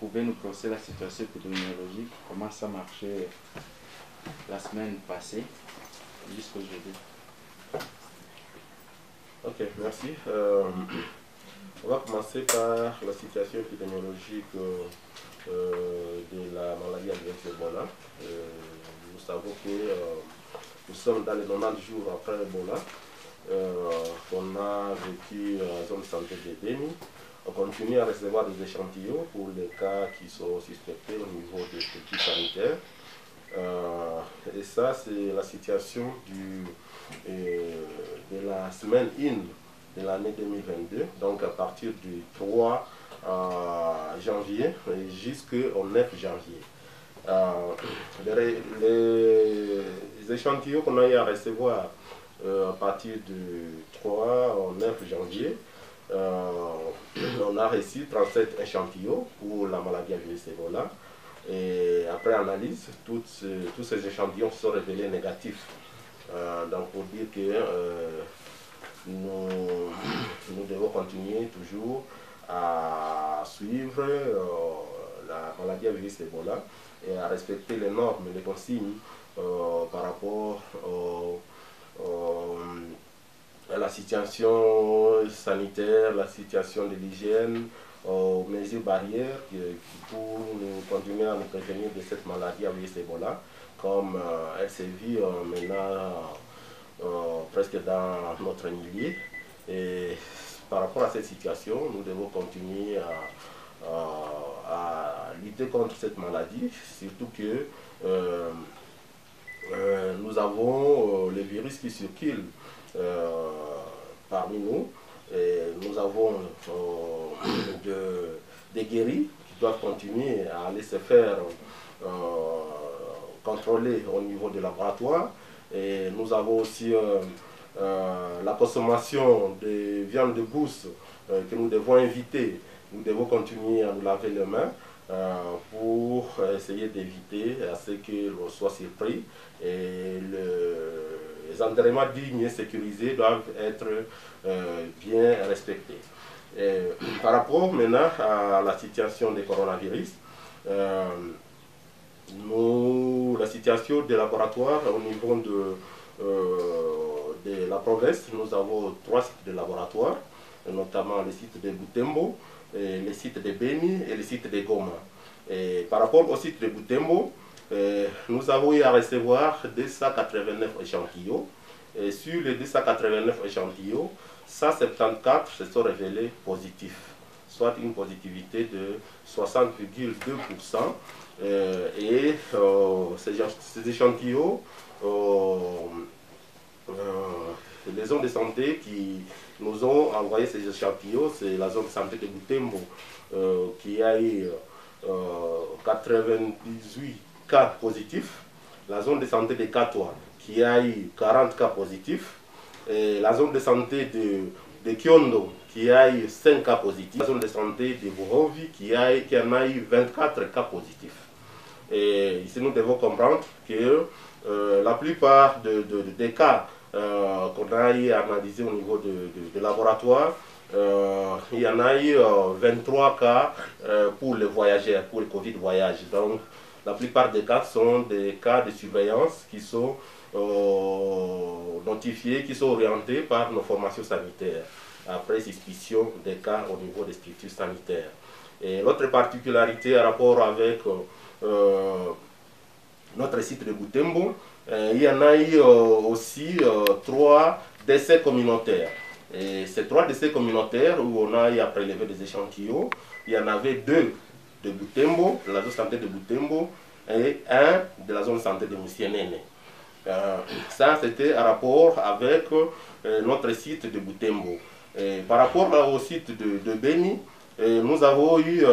pouvez nous brosser la situation épidémiologique, comment ça marchait la semaine passée jusqu'au jeudi? Ok, merci. On va commencer par la situation épidémiologique de la maladie avec Ebola. Nous savons que nous sommes dans les 90 jours après Ebola. On a vécu en zone de santé de Beni. On continue à recevoir des échantillons pour les cas qui sont suspectés au niveau des structures sanitaires. Et ça, c'est la situation de la semaine 1 de l'année 2022, donc à partir du 3 janvier jusqu'au 9 janvier. Les échantillons qu'on a eu à recevoir à partir du 3 au 9 janvier, on a reçu 37 échantillons pour la maladie à virus Ebola. Et après analyse, tous ces échantillons se sont révélés négatifs. Donc pour dire que nous devons continuer toujours à suivre la maladie à virus Ebola et à respecter les normes, les consignes par rapport à la situation sanitaire, la situation de l'hygiène, aux mesures barrières pour nous continuer à nous prévenir de cette maladie à virus Ebola, comme elle se vit maintenant presque dans notre milieu. Et par rapport à cette situation, nous devons continuer à lutter contre cette maladie, surtout que nous avons le virus qui circule parmi nous. Et nous avons des guéris qui doivent continuer à aller se faire contrôler au niveau des laboratoires. Et nous avons aussi la consommation de viande de brousse que nous devons éviter. Nous devons continuer à nous laver les mains pour essayer d'éviter à ce que l'on soit surpris. Et les enterrements dignes et sécurisés doivent être bien respectés. Et par rapport maintenant à la situation des coronavirus, la situation des laboratoires au niveau de la province, nous avons 3 sites de laboratoires, notamment les sites de Butembo, les sites de Beni et les sites de Goma. Et par rapport au site de Butembo, nous avons eu à recevoir 289 échantillons. Et sur les 289 échantillons, 174 se sont révélés positifs, soit une positivité de 60,2%. Et ces échantillons, les zones de santé qui nous ont envoyé ces échantillons, c'est la zone de santé de Butembo qui a eu 98 cas positifs, la zone de santé de Katoa qui a eu 40 cas positifs, et la zone de santé de Kiondo qui a eu 5 cas positifs, la zone de santé de Buhovi qui en a eu 24 cas positifs. Et ici nous devons comprendre que la plupart des cas qu'on a eu analysés au niveau de laboratoire, il y en a eu 23 cas pour les voyageurs, pour le Covid voyage. Donc la plupart des cas sont des cas de surveillance qui sont notifiés, qui sont orientés par nos formations sanitaires, après suspicion des cas au niveau des structures sanitaires. Et l'autre particularité à rapport avec notre site de Butembo, il y en a eu aussi 3 décès communautaires. Et ces 3 décès communautaires où on a eu à prélever des échantillons, il y en avait 2 de Butembo, de la zone de santé de Butembo, et 1 de la zone de santé de Moussienene. Ça, c'était à rapport avec notre site de Butembo. Et par rapport au site de Beni, nous avons eu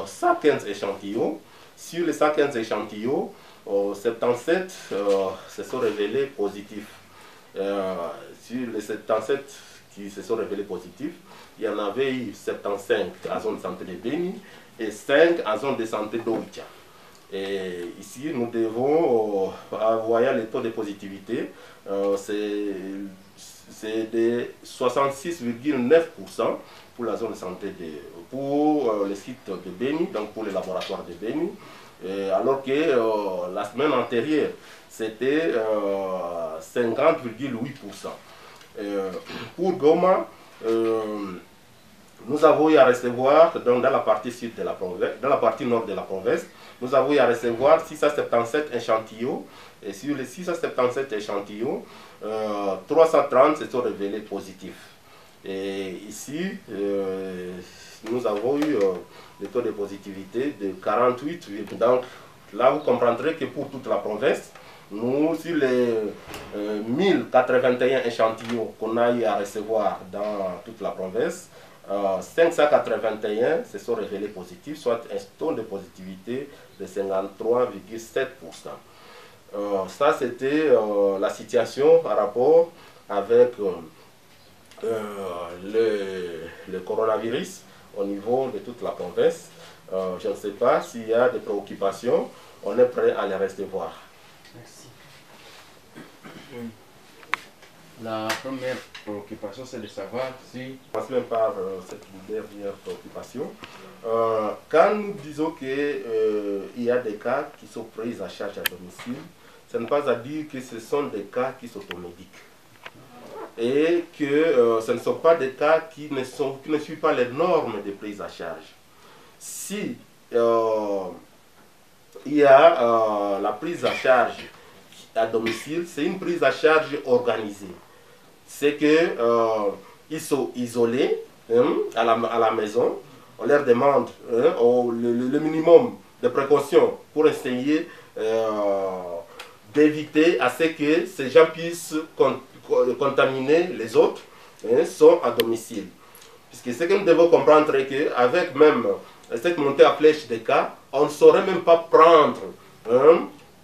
115 échantillons. Sur les 115 échantillons, 77 se sont révélés positifs. Sur les 77 qui se sont révélés positifs, il y en avait eu 75 en zone de santé de Beni et 5 en zone de santé d'Oicha. Et ici, nous devons, voyant les taux de positivité, c'est de 66,9% pour la zone de santé, pour le site de Beni, donc pour le laboratoire de Beni, alors que la semaine antérieure, c'était 50,8%. Pour Goma, nous avons eu à recevoir, donc dans la partie sud de la province, dans la partie nord de la province, nous avons eu à recevoir 677 échantillons. Et sur les 677 échantillons, 330 se sont révélés positifs. Et ici, nous avons eu le taux de positivité de 48. Donc là, vous comprendrez que pour toute la province, nous, sur les 1081 échantillons qu'on a eu à recevoir dans toute la province, 581 se sont révélés positifs, soit un taux de positivité de 53,7%. Ça, c'était la situation par rapport avec le coronavirus au niveau de toute la province. Je ne sais pas s'il y a des préoccupations, on est prêt à les recevoir. Merci. La première préoccupation, c'est de savoir si... Je passe même par cette dernière préoccupation. Quand nous disons qu'il y a des cas qui sont pris en charge à domicile, ce n'est pas à dire que ce sont des cas qui s'automédiquent. Et que ce ne sont pas des cas qui ne suivent pas les normes de prise en charge. Si il y a la prise en charge à domicile, c'est une prise en charge organisée. C'est qu'ils sont isolés à la maison. On leur demande le minimum de précautions pour essayer d'éviter à ce que ces gens puissent contaminer les autres, sont à domicile. Puisque ce que nous devons comprendre est qu'avec même cette montée à flèche des cas, on ne saurait même pas prendre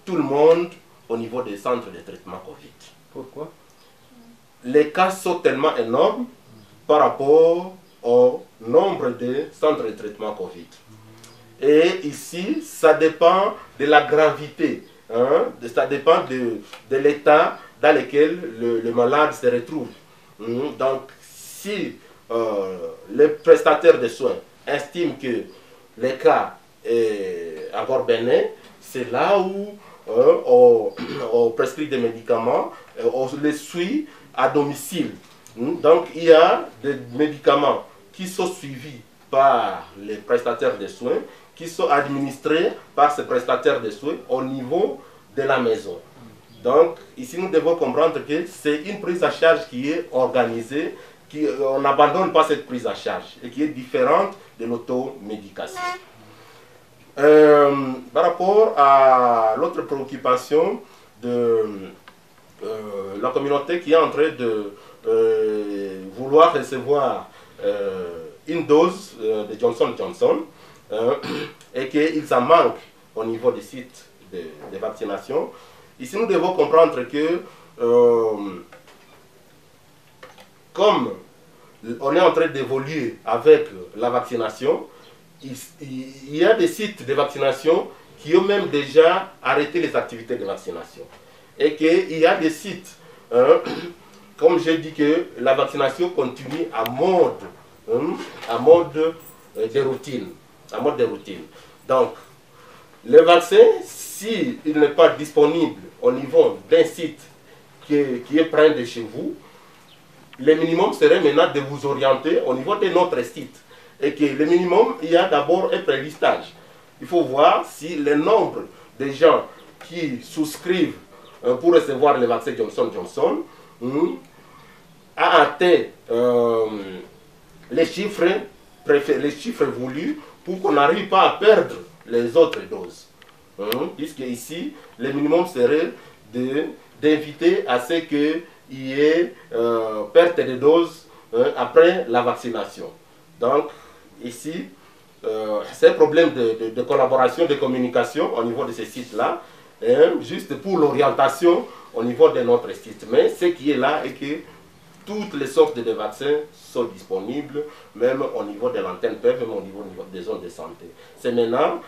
tout le monde au niveau des centres de traitement Covid. Pourquoi? Les cas sont tellement énormes par rapport au nombre de centres de traitement Covid. Et ici, ça dépend de la gravité, ça dépend de l'état dans lequel le malade se retrouve. Donc, si les prestataires de soins estiment que le cas est encore bénin, c'est là où on prescrit des médicaments, on les suit à domicile. Donc, il y a des médicaments qui sont suivis par les prestataires de soins, qui sont administrés par ces prestataires de soins au niveau de la maison. Donc, ici, nous devons comprendre que c'est une prise en charge qui est organisée, on n'abandonne pas cette prise en charge et qui est différente de l'automédication. Par rapport à l'autre préoccupation de la communauté qui est en train de vouloir recevoir une dose de Johnson & Johnson et qu'ils en manquent au niveau des sites de vaccination. Ici, nous devons comprendre que comme on est en train d'évoluer avec la vaccination, il y a des sites de vaccination qui ont même déjà arrêté les activités de vaccination. Et qu'il y a des sites, comme j'ai dit, que la vaccination continue à mode de routine. Donc, le vaccin, s'il n'est pas disponible au niveau d'un site qui est près de chez vous, le minimum serait maintenant de vous orienter au niveau de notre site. Et que le minimum, il y a d'abord un prélistage. Il faut voir si le nombre de gens qui souscrivent pour recevoir le vaccin Johnson & Johnson a atteint les chiffres voulus pour qu'on n'arrive pas à perdre les autres doses. Puisque ici, le minimum serait d'inviter à ce qu'il y ait perte de doses après la vaccination. Donc, ici, c'est un problème de collaboration, de communication au niveau de ces sites-là, juste pour l'orientation au niveau de notre site. Mais ce qui est là est que toutes les sortes de vaccins sont disponibles, même au niveau de l'antenne PEV, même au niveau des zones de santé. C'est maintenant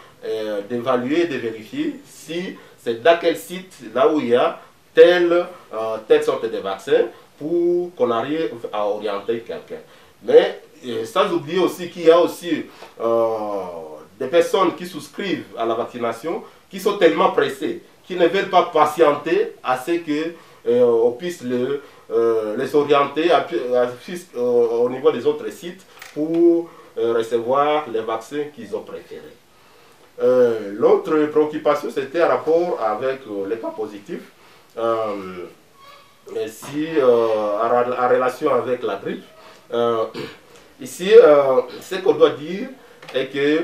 d'évaluer, de vérifier si c'est dans quel site, là où il y a telle sorte de vaccin pour qu'on arrive à orienter quelqu'un. Mais sans oublier aussi qu'il y a aussi des personnes qui souscrivent à la vaccination, qui sont tellement pressées, qui ne veulent pas patienter à ce qu'on puisse les orienter au niveau des autres sites pour recevoir les vaccins qu'ils ont préférés. L'autre préoccupation, c'était en rapport avec les cas positifs, en relation avec la grippe. Ici, ce qu'on doit dire est que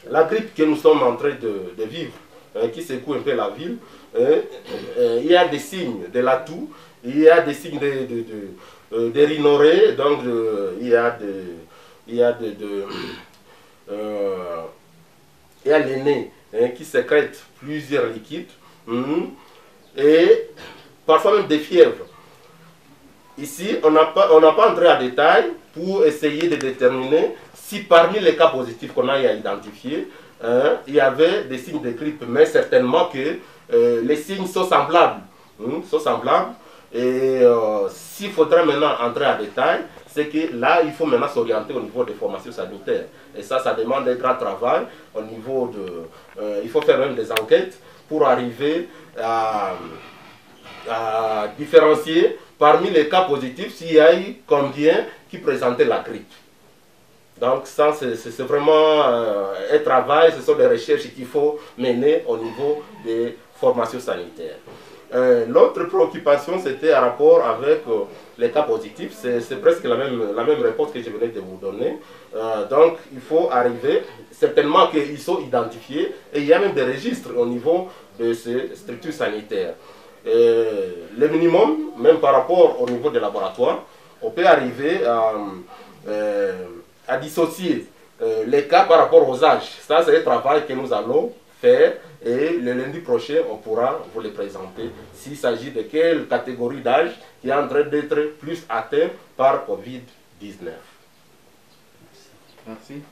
la grippe que nous sommes en train de vivre, qui secoue un peu la ville, il y a des signes de la toux, il y a des signes de rhinorrhée, donc il y a le nez qui sécrète plusieurs liquides, et parfois même des fièvres. Ici, on n'a pas entré en détail pour essayer de déterminer si parmi les cas positifs qu'on a identifiés, il y avait des signes de grippe, mais certainement que les signes sont semblables. Et s'il faudrait maintenant entrer en détail, c'est que là, il faut maintenant s'orienter au niveau des formations sanitaires. Et ça demande un grand travail au niveau de... il faut faire même des enquêtes pour arriver à différencier parmi les cas positifs s'il y a eu combien qui présentaient la grippe. Donc ça, c'est vraiment un travail, ce sont des recherches qu'il faut mener au niveau des formations sanitaires. L'autre préoccupation, c'était en rapport avec les cas positifs. C'est presque la même réponse que je venais de vous donner. Donc, il faut arriver, certainement qu'ils sont identifiés, et il y a même des registres au niveau de ces structures sanitaires. Le minimum, même par rapport au niveau des laboratoires, on peut arriver à dissocier les cas par rapport aux âges. Ça, c'est un travail que nous allons faire. Et le lundi prochain, on pourra vous les présenter s'il s'agit de quelle catégorie d'âge qui est en train d'être plus atteint par Covid-19. Merci.